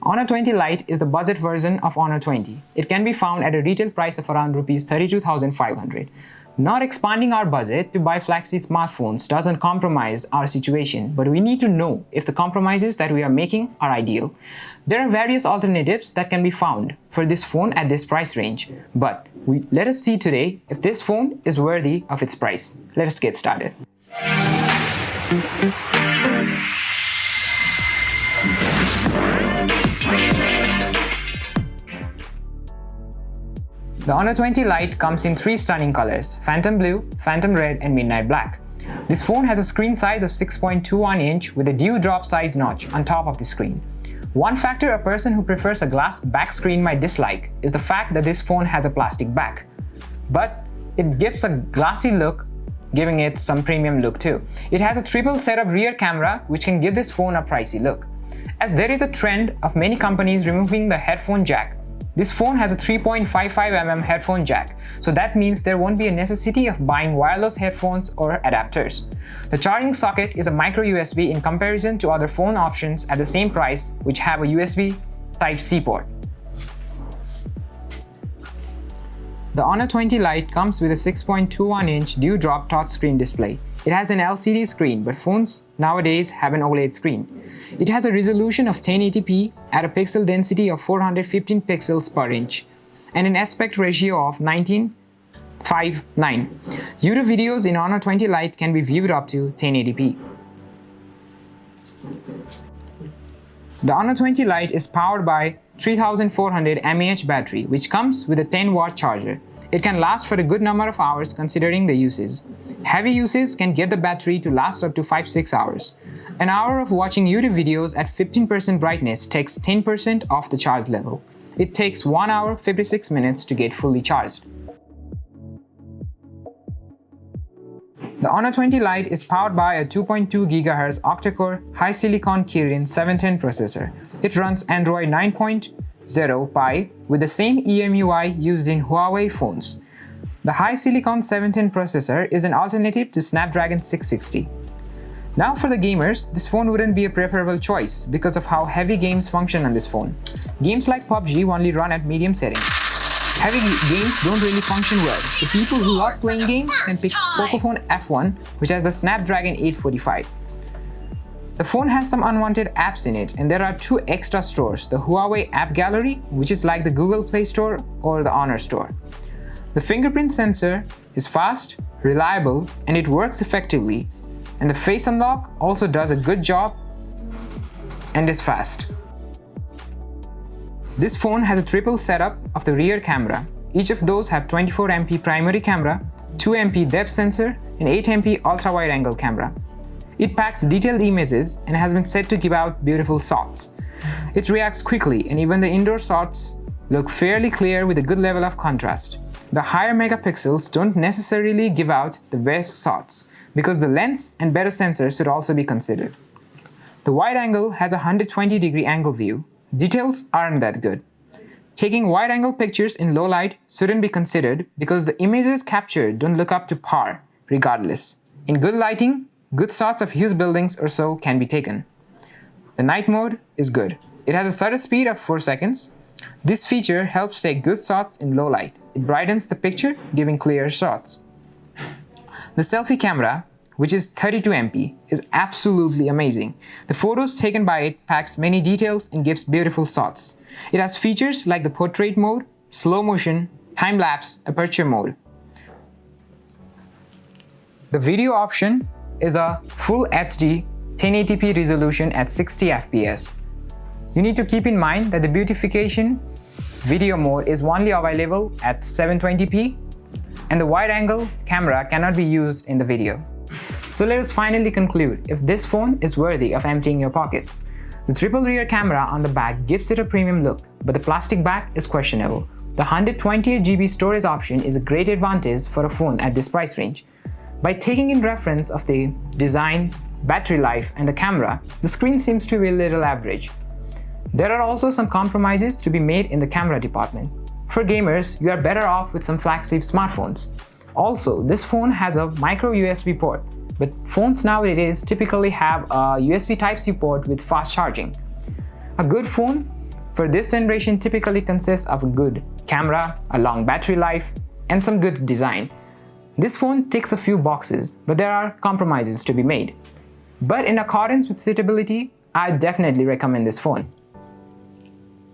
Honor 20 Lite is the budget version of Honor 20. It can be found at a retail price of around Rs 32,500. Not expanding our budget to buy flagship smartphones doesn't compromise our situation, but we need to know if the compromises that we are making are ideal. There are various alternatives that can be found for this phone at this price range, but let us see today if this phone is worthy of its price. Let us get started. The Honor 20 Lite comes in 3 stunning colors: Phantom Blue, Phantom Red and Midnight Black. This phone has a screen size of 6.21 inch with a dewdrop size notch on top of the screen. One factor a person who prefers a glass back screen might dislike is the fact that this phone has a plastic back. But it gives a glassy look, giving it some premium look too. It has a triple setup rear camera which can give this phone a pricey look. As there is a trend of many companies removing the headphone jack, this phone has a 3.55mm headphone jack, so that means there won't be a necessity of buying wireless headphones or adapters. The charging socket is a micro USB in comparison to other phone options at the same price which have a USB Type-C port. The Honor 20 Lite comes with a 6.21-inch Dewdrop touchscreen display. It has an LCD screen, but phones nowadays have an OLED screen. It has a resolution of 1080p at a pixel density of 415 pixels per inch and an aspect ratio of 19:9. YouTube videos in Honor 20 Lite can be viewed up to 1080p. The Honor 20 Lite is powered by 3400 mAh battery, which comes with a 10-watt charger. It can last for a good number of hours considering the uses. Heavy uses can get the battery to last up to 5-6 hours. An hour of watching YouTube videos at 15% brightness takes 10% off the charge level. It takes 1 hour 56 minutes to get fully charged. The Honor 20 Lite is powered by a 2.2 GHz octa-core high silicon Kirin 710 processor. It runs Android 9.0 Pie with the same EMUI used in Huawei phones. The high silicon 710 processor is an alternative to Snapdragon 660. Now for the gamers, this phone wouldn't be a preferable choice because of how heavy games function on this phone. Games like PUBG only run at medium settings. Heavy games don't really function well, so people who love playing games can pick Pocophone F1, which has the Snapdragon 845. The phone has some unwanted apps in it, and there are 2 extra stores: the Huawei App Gallery, which is like the Google Play Store or the Honor Store. The fingerprint sensor is fast, reliable, and it works effectively, and the face unlock also does a good job and is fast. This phone has a triple setup of the rear camera. Each of those have 24MP primary camera, 2MP depth sensor, and 8MP ultra-wide-angle camera. It packs detailed images and has been said to give out beautiful shots. It reacts quickly, and even the indoor shots look fairly clear with a good level of contrast. The higher megapixels don't necessarily give out the best shots because the lens and better sensors should also be considered. The wide angle has a 120-degree angle view. Details aren't that good. Taking wide-angle pictures in low light shouldn't be considered because the images captured don't look up to par regardless. In good lighting, good shots of huge buildings or so can be taken. The night mode is good. It has a shutter speed of 4 seconds. This feature helps take good shots in low light. It brightens the picture, giving clear shots. The selfie camera, which is 32MP, is absolutely amazing. The photos taken by it packs many details and gives beautiful shots. It has features like the portrait mode, slow motion, time-lapse, aperture mode. The video option is a full HD 1080p resolution at 60 FPS. You need to keep in mind that the beautification video mode is only available at 720p, and the wide-angle camera cannot be used in the video. So let us finally conclude if this phone is worthy of emptying your pockets. The triple rear camera on the back gives it a premium look, but the plastic back is questionable. The 128GB storage option is a great advantage for a phone at this price range. By taking in reference of the design, battery life, and the camera, the screen seems to be a little average. There are also some compromises to be made in the camera department. For gamers, you are better off with some flagship smartphones. Also, this phone has a micro USB port, but phones nowadays typically have a USB Type-C port with fast charging. A good phone for this generation typically consists of a good camera, a long battery life, and some good design. This phone ticks a few boxes, but there are compromises to be made. But in accordance with suitability, I definitely recommend this phone.